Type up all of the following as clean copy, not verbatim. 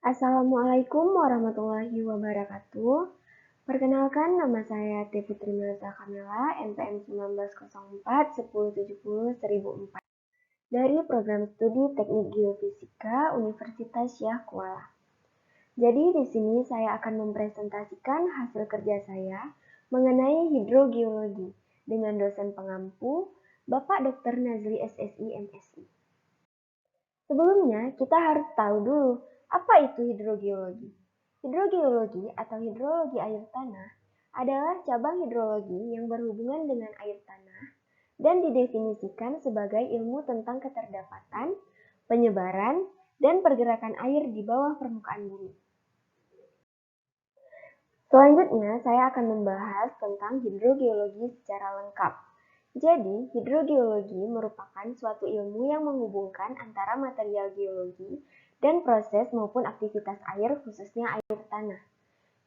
Assalamualaikum warahmatullahi wabarakatuh. Perkenalkan, nama saya T. Putri Melisa Kamila, NPM 1904-1070-1004 dari Program Studi Teknik Geofisika Universitas Syah Kuala. Jadi di sini saya akan mempresentasikan hasil kerja saya mengenai hidrogeologi dengan dosen pengampu Bapak Dr. Nazli SSI MSI. Sebelumnya, kita harus tahu dulu apa itu hidrogeologi. Hidrogeologi atau hidrologi air tanah adalah cabang hidrologi yang berhubungan dengan air tanah dan didefinisikan sebagai ilmu tentang keterdapatan, penyebaran, dan pergerakan air di bawah permukaan bumi. Selanjutnya, saya akan membahas tentang hidrogeologi secara lengkap. Jadi, hidrogeologi merupakan suatu ilmu yang menghubungkan antara material geologi dan proses maupun aktivitas air, khususnya air tanah.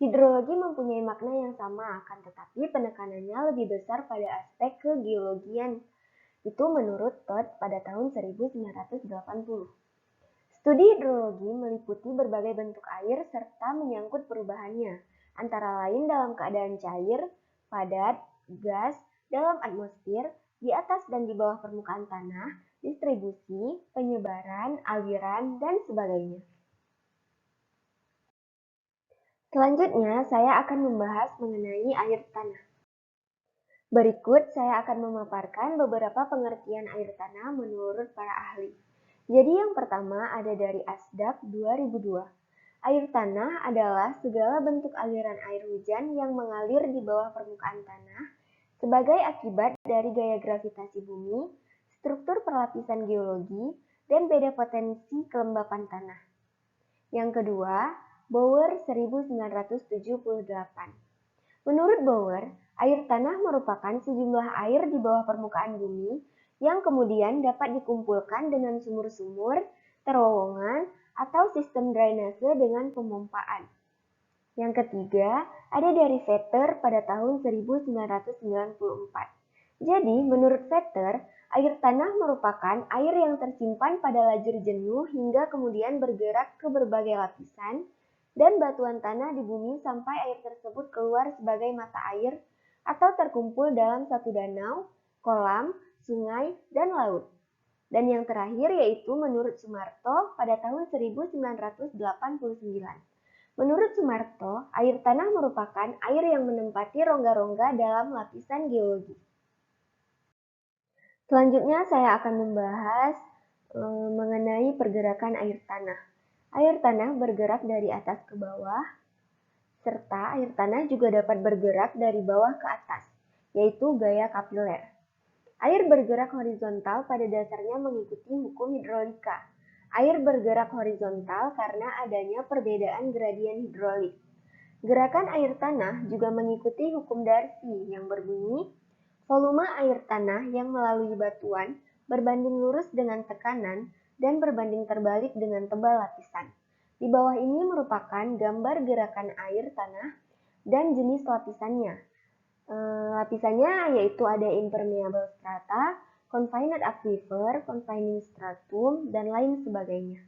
Hidrologi mempunyai makna yang sama, akan tetapi penekanannya lebih besar pada aspek kegeologian. Itu menurut Todd pada tahun 1980. Studi hidrologi meliputi berbagai bentuk air serta menyangkut perubahannya, antara lain dalam keadaan cair, padat, gas, dalam atmosfer, di atas dan di bawah permukaan tanah, distribusi, penyebaran, aliran, dan sebagainya. Selanjutnya, saya akan membahas mengenai air tanah. Berikut saya akan memaparkan beberapa pengertian air tanah menurut para ahli. Jadi yang pertama ada dari Asdaq 2002. Air tanah adalah segala bentuk aliran air hujan yang mengalir di bawah permukaan tanah sebagai akibat dari gaya gravitasi bumi, struktur perlapisan geologi, dan beda potensi kelembapan tanah. Yang kedua, Bower 1978. Menurut Bower, air tanah merupakan sejumlah air di bawah permukaan bumi yang kemudian dapat dikumpulkan dengan sumur-sumur, terowongan, atau sistem drainase dengan pemompaan. Yang ketiga, ada dari Vetter pada tahun 1994. Jadi, menurut Vetter, air tanah merupakan air yang tersimpan pada lajur jenuh hingga kemudian bergerak ke berbagai lapisan dan batuan tanah di bumi sampai air tersebut keluar sebagai mata air atau terkumpul dalam satu danau, kolam, sungai, dan laut. Dan yang terakhir yaitu menurut Sumarto pada tahun 1989. Menurut Sumarto, air tanah merupakan air yang menempati rongga-rongga dalam lapisan geologi. Selanjutnya saya akan membahas mengenai pergerakan air tanah. Air tanah bergerak dari atas ke bawah, serta air tanah juga dapat bergerak dari bawah ke atas, yaitu gaya kapiler. Air bergerak horizontal pada dasarnya mengikuti hukum hidrolika. Air bergerak horizontal karena adanya perbedaan gradien hidrolik. Gerakan air tanah juga mengikuti hukum Darcy yang berbunyi, volume air tanah yang melalui batuan berbanding lurus dengan tekanan dan berbanding terbalik dengan tebal lapisan. Di bawah ini merupakan gambar gerakan air tanah dan jenis lapisannya. Lapisannya yaitu ada impermeable strata, confined aquifer, confining stratum, dan lain sebagainya.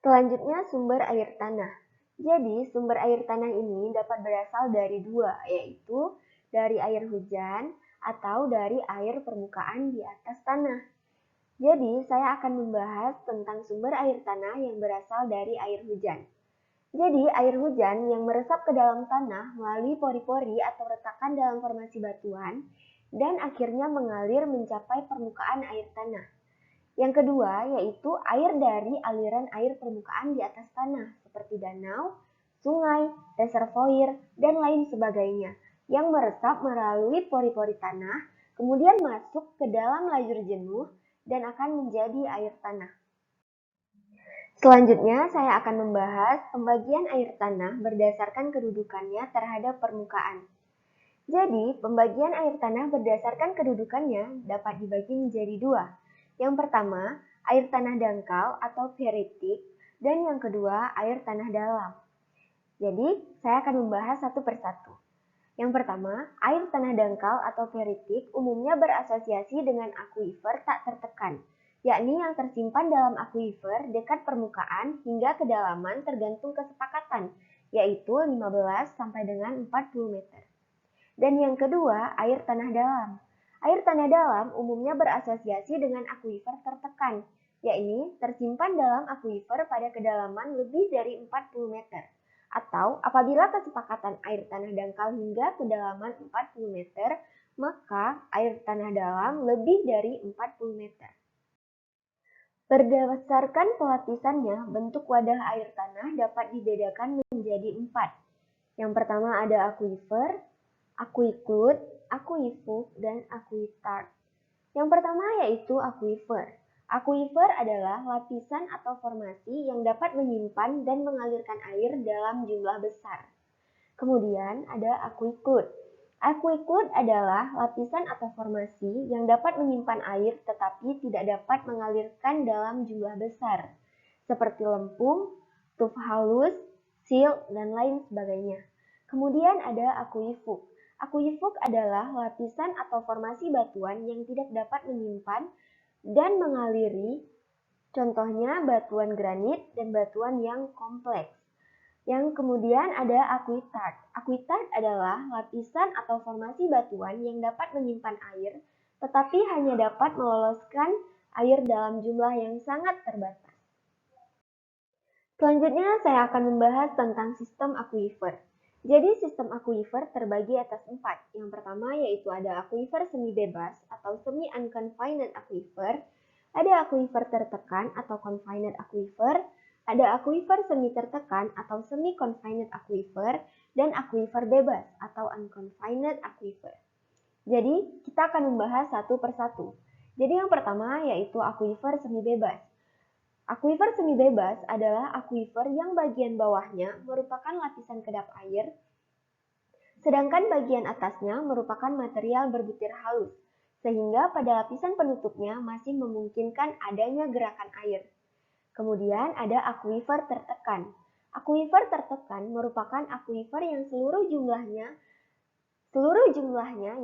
Selanjutnya sumber air tanah. Jadi sumber air tanah ini dapat berasal dari dua, yaitu dari air hujan atau dari air permukaan di atas tanah. Jadi saya akan membahas tentang sumber air tanah yang berasal dari air hujan. Jadi air hujan yang meresap ke dalam tanah melalui pori-pori atau retakan dalam formasi batuan dan akhirnya mengalir mencapai permukaan air tanah. Yang kedua yaitu air dari aliran air permukaan di atas tanah seperti danau, sungai, reservoir, dan lain sebagainya yang meresap melalui pori-pori tanah, kemudian masuk ke dalam lajur jenuh dan akan menjadi air tanah. Selanjutnya saya akan membahas pembagian air tanah berdasarkan kedudukannya terhadap permukaan. Jadi, pembagian air tanah berdasarkan kedudukannya dapat dibagi menjadi dua. Yang pertama, air tanah dangkal atau phreatic, dan yang kedua, air tanah dalam. Jadi, saya akan membahas satu persatu. Yang pertama, air tanah dangkal atau phreatic umumnya berasosiasi dengan akuifer tak tertekan, yakni yang tersimpan dalam akuifer dekat permukaan hingga kedalaman tergantung kesepakatan, yaitu 15 sampai dengan 40 meter. Dan yang kedua, air tanah dalam. Air tanah dalam umumnya berasosiasi dengan akuifer tertekan, yakni tersimpan dalam akuifer pada kedalaman lebih dari 40 meter. Atau apabila kesepakatan air tanah dangkal hingga kedalaman 40 meter, maka air tanah dalam lebih dari 40 meter. Berdasarkan pelapisannya, bentuk wadah air tanah dapat dibedakan menjadi 4. Yang pertama ada akuifer, aquiclude, aquifug, dan aquitard. Yang pertama yaitu akuifer. Akuifer adalah lapisan atau formasi yang dapat menyimpan dan mengalirkan air dalam jumlah besar. Kemudian ada aquiclude. Aquiclude adalah lapisan atau formasi yang dapat menyimpan air tetapi tidak dapat mengalirkan dalam jumlah besar, seperti lempung, tuf halus, silt, dan lain sebagainya. Kemudian ada aquifug. Aquifug adalah lapisan atau formasi batuan yang tidak dapat menyimpan dan mengaliri, contohnya batuan granit dan batuan yang kompleks. Yang kemudian ada aquitard. Aquitard adalah lapisan atau formasi batuan yang dapat menyimpan air, tetapi hanya dapat meloloskan air dalam jumlah yang sangat terbatas. Selanjutnya saya akan membahas tentang sistem akuifer. Jadi sistem akuifer terbagi atas 4. Yang pertama yaitu ada akuifer semi bebas atau semi unconfined aquifer, ada akuifer tertekan atau confined aquifer, ada akuifer semi tertekan atau semi confined aquifer, dan akuifer bebas atau unconfined aquifer. Jadi kita akan membahas satu persatu. Jadi yang pertama yaitu akuifer semi bebas. Akuifer semi bebas adalah akuifer yang bagian bawahnya merupakan lapisan kedap air, sedangkan bagian atasnya merupakan material berbutir halus, sehingga pada lapisan penutupnya masih memungkinkan adanya gerakan air. Kemudian ada akuifer tertekan. Akuifer tertekan merupakan akuifer yang seluruh jumlahnya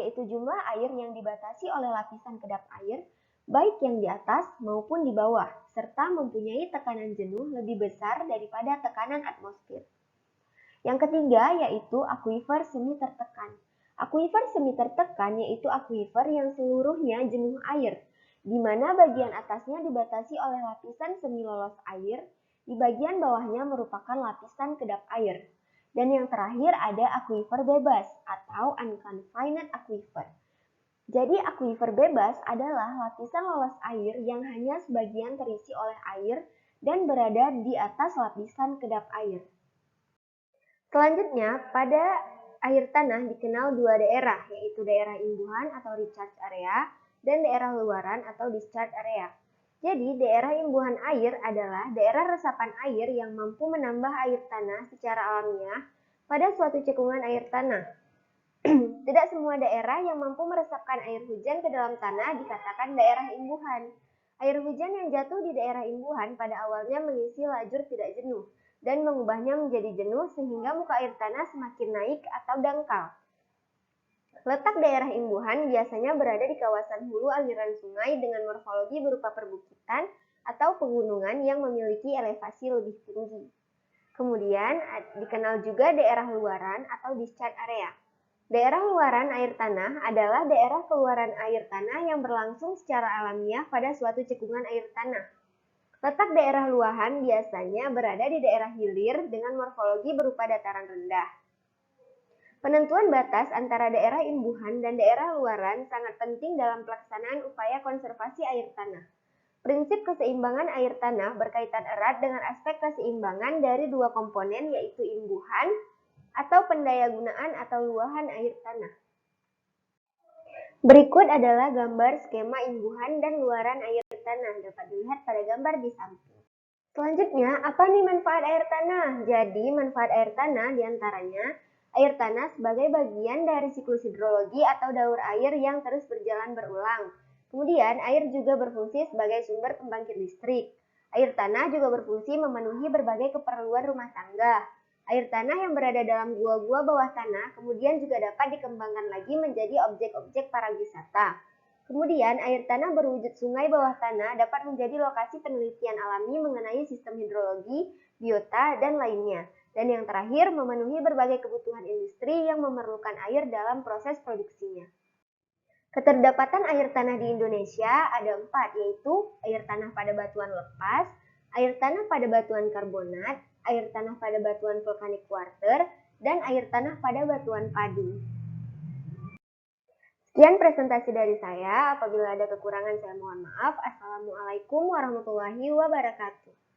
yaitu jumlah air yang dibatasi oleh lapisan kedap air, baik yang di atas maupun di bawah, serta mempunyai tekanan jenuh lebih besar daripada tekanan atmosfer. Yang ketiga yaitu akuifer semi tertekan. Akuifer semi tertekan yaitu akuifer yang seluruhnya jenuh air, di mana bagian atasnya dibatasi oleh lapisan semi lolos air, di bagian bawahnya merupakan lapisan kedap air. Dan yang terakhir ada akuifer bebas atau unconfined aquifer. Jadi akuifer bebas adalah lapisan lolos air yang hanya sebagian terisi oleh air dan berada di atas lapisan kedap air. Selanjutnya, pada air tanah dikenal dua daerah, yaitu daerah imbuhan atau recharge area dan daerah luaran atau discharge area. Jadi, daerah imbuhan air adalah daerah resapan air yang mampu menambah air tanah secara alamiah pada suatu cekungan air tanah. Tidak semua daerah yang mampu meresapkan air hujan ke dalam tanah dikatakan daerah imbuhan. Air hujan yang jatuh di daerah imbuhan pada awalnya mengisi lajur tidak jenuh dan mengubahnya menjadi jenuh sehingga muka air tanah semakin naik atau dangkal. Letak daerah imbuhan biasanya berada di kawasan hulu aliran sungai dengan morfologi berupa perbukitan atau pegunungan yang memiliki elevasi lebih tinggi. Kemudian dikenal juga daerah luaran atau discharge area. Daerah luaran air tanah adalah daerah keluaran air tanah yang berlangsung secara alamiah pada suatu cekungan air tanah. Letak daerah luahan biasanya berada di daerah hilir dengan morfologi berupa dataran rendah. Penentuan batas antara daerah imbuhan dan daerah luaran sangat penting dalam pelaksanaan upaya konservasi air tanah. Prinsip keseimbangan air tanah berkaitan erat dengan aspek keseimbangan dari dua komponen yaitu imbuhan atau pendayagunaan atau luahan air tanah. Berikut adalah gambar skema imbuhan dan luaran air tanah, dapat dilihat pada gambar di samping. Selanjutnya, apa nih manfaat air tanah? Jadi, manfaat air tanah diantaranya air tanah sebagai bagian dari siklus hidrologi atau daur air yang terus berjalan berulang. Kemudian, air juga berfungsi sebagai sumber pembangkit listrik. Air tanah juga berfungsi memenuhi berbagai keperluan rumah tangga. Air tanah yang berada dalam gua-gua bawah tanah kemudian juga dapat dikembangkan lagi menjadi objek-objek para wisata. Kemudian, air tanah berwujud sungai bawah tanah dapat menjadi lokasi penelitian alami mengenai sistem hidrologi, biota, dan lainnya. Dan yang terakhir, memenuhi berbagai kebutuhan industri yang memerlukan air dalam proses produksinya. Keterdapatan air tanah di Indonesia ada 4, yaitu air tanah pada batuan lepas, air tanah pada batuan karbonat, air tanah pada batuan vulkanik quarter, dan air tanah pada batuan padi. Sekian presentasi dari saya. Apabila ada kekurangan, saya mohon maaf. Assalamualaikum warahmatullahi wabarakatuh.